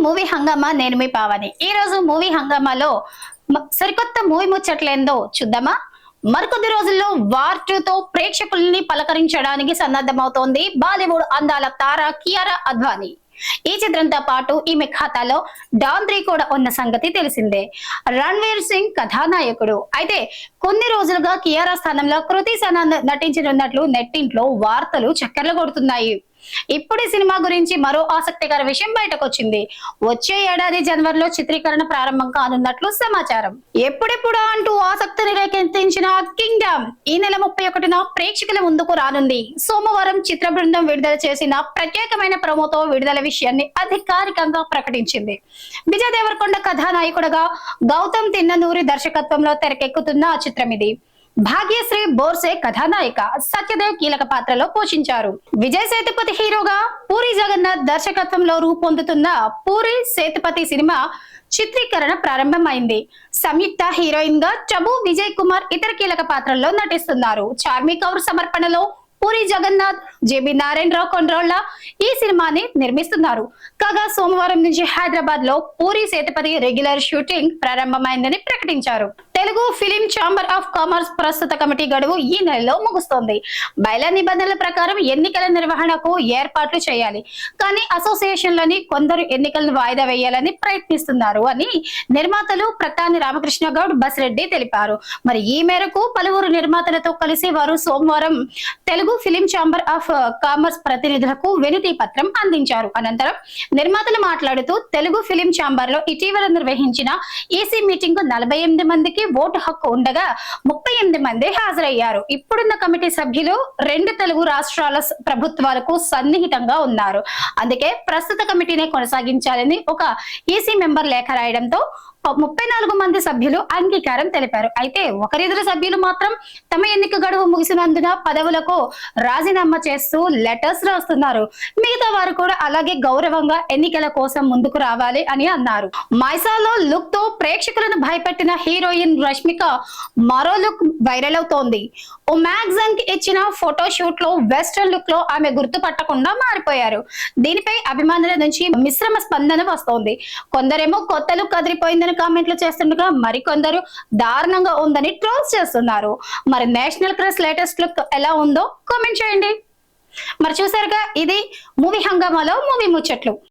Movie హంగామా నేను మీ పావని. ఈ రోజు మూవీ హంగామాలో సరికొత్త మూవీ ముచ్చట్లేందో చూద్దామా. మరికొద్ది రోజుల్లో వార్ 2 తో ప్రేక్షకుల్ని పలకరించడానికి సన్నద్ధమవుతోంది బాలీవుడ్ అందాల తార కియారా అద్వానీ. ఈ చిత్రంతో పాటు ఈమె ఖాతాలో డాన్ 3 కూడా ఉన్న సంగతి తెలిసిందే. రణ్వీర్ సింగ్ కథానాయకుడు. అయితే కొన్ని రోజులుగా కియారా స్థానంలో కృతి సనన్ నటించనున్నట్లు నెట్టింట్లో వార్తలు చక్కర్లు కొడుతున్నాయి. ఇప్పుడు ఈ సినిమా గురించి మరో ఆసక్తికర విషయం బయటకు వచ్చింది. వచ్చే ఏడాది జనవరిలో చిత్రీకరణ ప్రారంభం కానున్నట్లు సమాచారం. ఎప్పుడెప్పుడు అంటూ ఆసక్తిని రేకెత్తించిన కింగ్డమ్ ఈ నెల 31న ప్రేక్షకుల ముందుకు రానుంది. సోమవారం చిత్ర బృందం విడుదల చేసిన ప్రత్యేకమైన ప్రోమోతో విడుదల విషయాన్ని అధికారికంగా ప్రకటించింది. విజయ్ దేవరకొండ కథానాయకుడుగా గౌతమ్ తిన్ననూరి దర్శకత్వంలో తెరకెక్కుతున్న ఆ చిత్రం ఇది. భాగ్యశ్రీ బోర్సే కథానాయిక, సత్యదేవ్ కీలక పాత్రలో పోషించారు. విజయ్ సేతుపతి హీరోగా పూరి జగన్నాథ్ దర్శకత్వంలో రూపొందుతున్న పూరి సేతుపతి సినిమా చిత్రీకరణ ప్రారంభమైంది. సంయుక్త హీరోయిన్ గా టబు విజయ్ కుమార్ ఇతర కీలక పాత్రల్లో నటిస్తున్నారు. చార్మి కౌర్ సమర్పణలో పూరి జగన్నాథ్, జేబీ నారాయణరావు కొండ్రోళ్ళ ఈ సినిమాని నిర్మిస్తున్నారు. కాగా సోమవారం నుంచి హైదరాబాద్ లో పూరి సేతుపతి రెగ్యులర్ షూటింగ్ ప్రారంభమైందని ప్రకటించారు. Telugu film chamber of commerce ప్రస్తుత కమిటీ గడువు ఈ నెలలో ముగుస్తోంది. బయల నిబంధనల ప్రకారం ఎన్నికల నిర్వహణకు ఏర్పాట్లు చేయాలి. కానీ అసోసియేషన్లని కొందరు ఎన్నికలను వాయిదా వేయాలని ప్రయత్నిస్తున్నారు అని నిర్మాతలు ప్రతాని రామకృష్ణ గౌడ్, బసిరెడ్డి తెలిపారు. మరి ఈ మేరకు పలువురు నిర్మాతలతో కలిసి వారు సోమవారం Telugu film chamber of commerce ప్రతినిధులకు వినతి పత్రం అందించారు. అనంతరం నిర్మాతలు మాట్లాడుతూ తెలుగు ఫిలిం ఛాంబర్ లో ఇటీవల నిర్వహించిన ఈసీ మీటింగ్ కు 48 మందికి ఓటు హక్కు ఉండగా 38 మంది హాజరయ్యారు. ఇప్పుడున్న కమిటీ సభ్యులు 2 తెలుగు రాష్ట్రాల ప్రభుత్వాలకు సన్నిహితంగా ఉన్నారు. అందుకే ప్రస్తుత కమిటీనే కొనసాగించాలని ఒక ఈసీ మెంబర్ లేఖ రాయడంతో 34 మంది సభ్యులు అంగీకారం తెలిపారు. అయితే ఒకరిద్దరు సభ్యులు మాత్రం తమ ఎన్నిక గడువు ముగిసినందున పదవులకు రాజీనామా చేస్తూ లెటర్స్ రాస్తున్నారు. మిగతా వారు కూడా అలాగే గౌరవంగా ఎన్నికల కోసం ముందుకు రావాలి అని అన్నారు. మైసాలో లుక్ తో ప్రేక్షకులను భయపెట్టిన హీరోయిన్ రష్మిక మరో లుక్ వైరల్ అవుతోంది. ఓ మ్యాగజైన్ కి ఇచ్చిన ఫోటో షూట్ లో వెస్టర్న్ లుక్ లో ఆమె గుర్తుపట్టకుండా మారిపోయారు. దీనిపై అభిమానుల నుంచి మిశ్రమ స్పందన వస్తోంది. కొందరేమో కొత్త లుక్ అదిరిపోయిందని కామెంట్లు చేస్తుండగా మరికొందరు దారుణంగా ఉందని ట్రోల్స్ చేస్తున్నారు. మరి నేషనల్ క్రష్ లేటెస్ట్ లుక్ ఎలా ఉందో కామెంట్ చేయండి. మరి చూసారుగా, ఇది మూవీ హంగామాలో మూవీ ముచ్చట్లు.